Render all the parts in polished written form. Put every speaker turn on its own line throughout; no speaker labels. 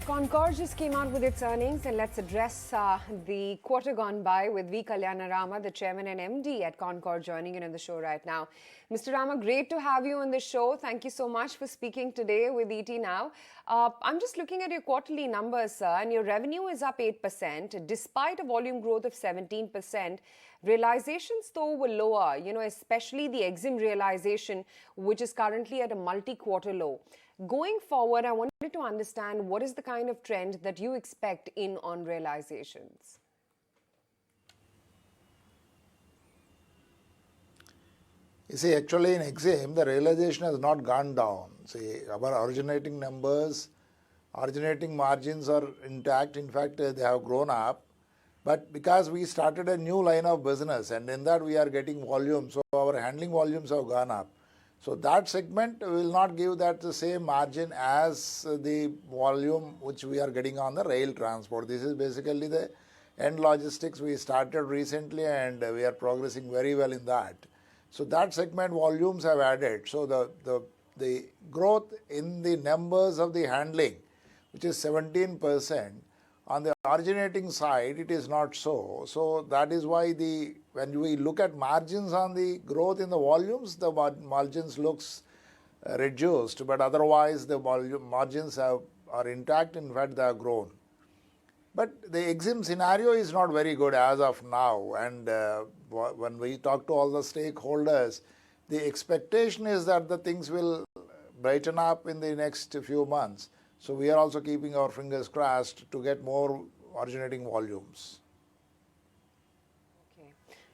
CONCOR just came out with its earnings, and let's address the quarter gone by with Kalyana Rama, the chairman and MD at CONCOR, joining in on the show right now. Mr. Rama, great to have you on the show. Thank you so much for speaking today with ET Now. I'm just looking at your quarterly numbers, sir, and your revenue is up 8%, despite a volume growth of 17%. Realizations, though, were lower, especially the EXIM realization, which is currently at a multi-quarter low. Going forward, I wanted to understand what is the kind of trend that you expect in on realizations.
You see, actually in EXIM, the realization has not gone down. See, our originating numbers, originating margins are intact. In fact, they have grown up. But because we started a new line of business and in that we are getting volume, so our handling volumes have gone up. So that segment will not give that the same margin as the volume which we are getting on the rail transport. This is basically the end logistics we started recently and we are progressing very well in that. So that segment volumes have added. So the growth in the numbers of the handling, which is 17%, on the originating side, it is not so. So that is why when we look at margins on the growth in the volumes, the margins looks reduced, but otherwise the margins are intact. In fact, they have grown. But the EXIM scenario is not very good as of now. And when we talk to all the stakeholders, the expectation is that the things will brighten up in the next few months. So we are also keeping our fingers crossed to get more originating volumes.
Okay,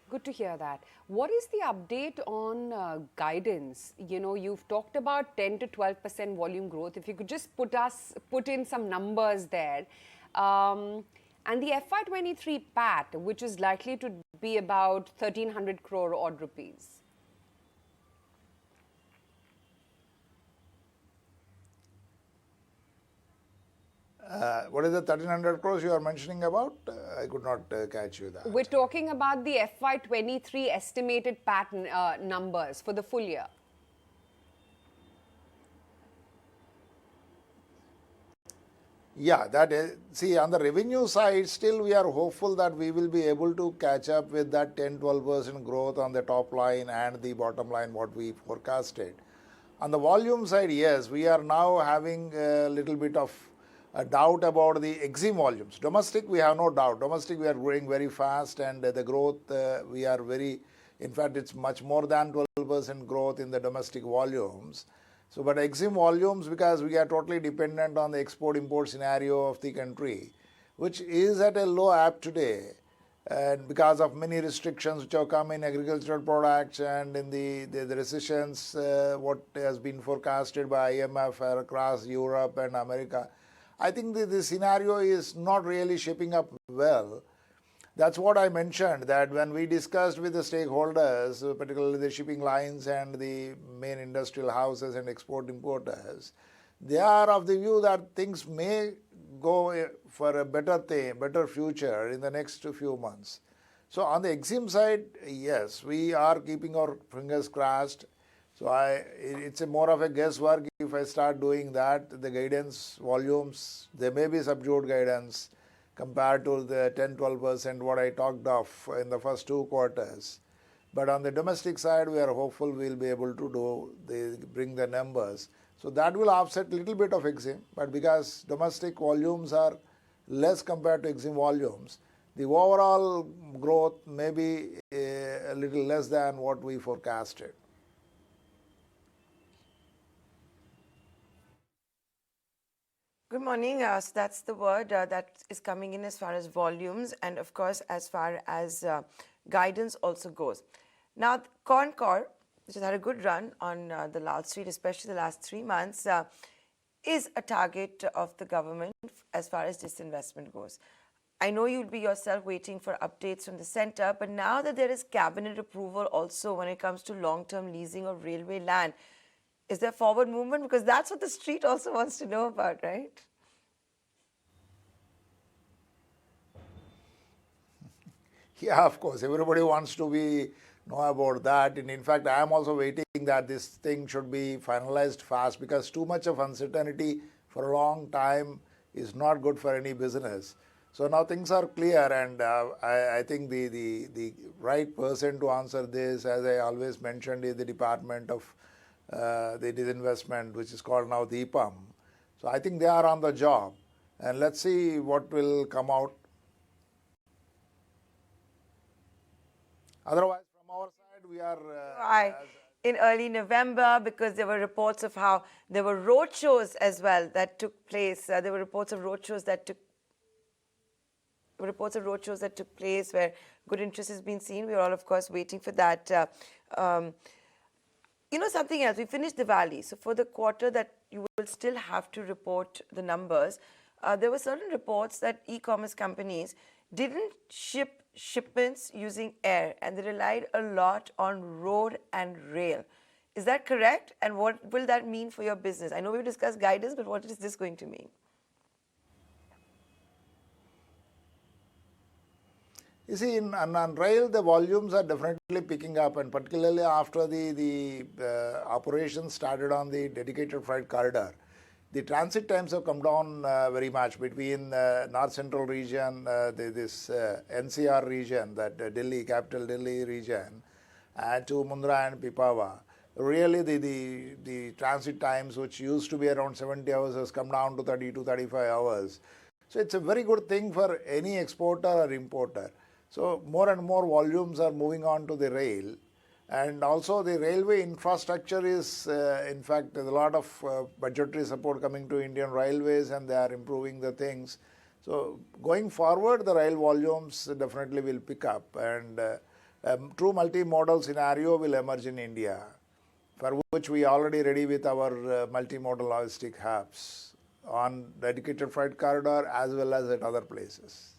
good to hear that. What is the update on guidance? You've talked about 10 to 12% volume growth. If you could just put in some numbers there. And the FY23 PAT, which is likely to be about 1,300 crore odd rupees.
What is the 1,300 crores you are mentioning about? I could not catch you that.
We're talking about the FY23 estimated PAT numbers for the full year.
Yeah, that is, see, on the revenue side, still we are hopeful that we will be able to catch up with that 10-12% growth on the top line and the bottom line, what we forecasted. On the volume side, yes, we are now having a little bit of a doubt about the EXIM volumes. Domestic, we have no doubt. Domestic, we are growing very fast and the growth, we are very, in fact, it's much more than 12% growth in the domestic volumes. So, but EXIM volumes, because we are totally dependent on the export-import scenario of the country, which is at a low ebb today, and because of many restrictions which have come in agricultural products and in the recessions, what has been forecasted by IMF across Europe and America, I think the scenario is not really shaping up well. That's what I mentioned, that when we discussed with the stakeholders, particularly the shipping lines and the main industrial houses and export importers, they are of the view that things may go for a better future in the next few months. So on the EXIM side, yes, we are keeping our fingers crossed. So it's more of a guesswork if I start doing that. The guidance volumes, there may be subdued guidance compared to the 10-12% what I talked of in the first 2 quarters. But on the domestic side, we are hopeful we'll be able to bring the numbers. So that will offset a little bit of EXIM, but because domestic volumes are less compared to EXIM volumes, the overall growth may be a little less than what we forecasted.
Good morning. So that's the word that is coming in as far as volumes and, of course, as far as guidance also goes. Now, CONCOR, which has had a good run on the last street, especially the last 3 months, is a target of the government as far as disinvestment goes. I know you'll be yourself waiting for updates from the centre, but now that there is cabinet approval also when it comes to long-term leasing of railway land, is there forward movement? Because that's what the street also wants to know about, right?
Yeah, of course. Everybody wants to know about that. And in fact, I am also waiting that this thing should be finalized fast because too much of uncertainty for a long time is not good for any business. So now things are clear, and I think the right person to answer this, as I always mentioned, is the Department of the Disinvestment, which is called now the EPAM. So I think they are on the job, and let's see what will come out. Otherwise, from our side, we are
in early November, because there were reports of how there were roadshows as well that took place. There were reports of roadshows that took place where good interest has been seen. We are all, of course, waiting for that. Something else, we finished Diwali. So for the quarter that you will still have to report the numbers, there were certain reports that e-commerce companies didn't ship shipments using air, and they relied a lot on road and rail. Is that correct? And what will that mean for your business? I know we've discussed guidance, but what is this going to mean?
You see, on rail, the volumes are definitely picking up, and particularly after the operations started on the dedicated freight corridor, the transit times have come down very much between North Central region, this NCR region, that Delhi, capital Delhi region, to Mundra and Pipavav. Really, the transit times, which used to be around 70 hours, has come down to 30 to 35 hours. So it's a very good thing for any exporter or importer. So more and more volumes are moving on to the rail, and also the railway infrastructure is, in fact, there's a lot of budgetary support coming to Indian Railways, and they are improving the things. So going forward, the rail volumes definitely will pick up, and a true multimodal scenario will emerge in India, for which we are already ready with our multimodal logistic hubs on dedicated freight corridor as well as at other places.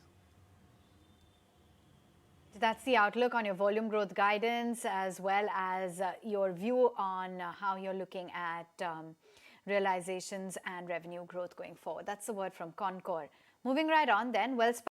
That's the outlook on your volume growth guidance, as well as your view on how you're looking at realizations and revenue growth going forward. That's the word from CONCOR. Moving right on then,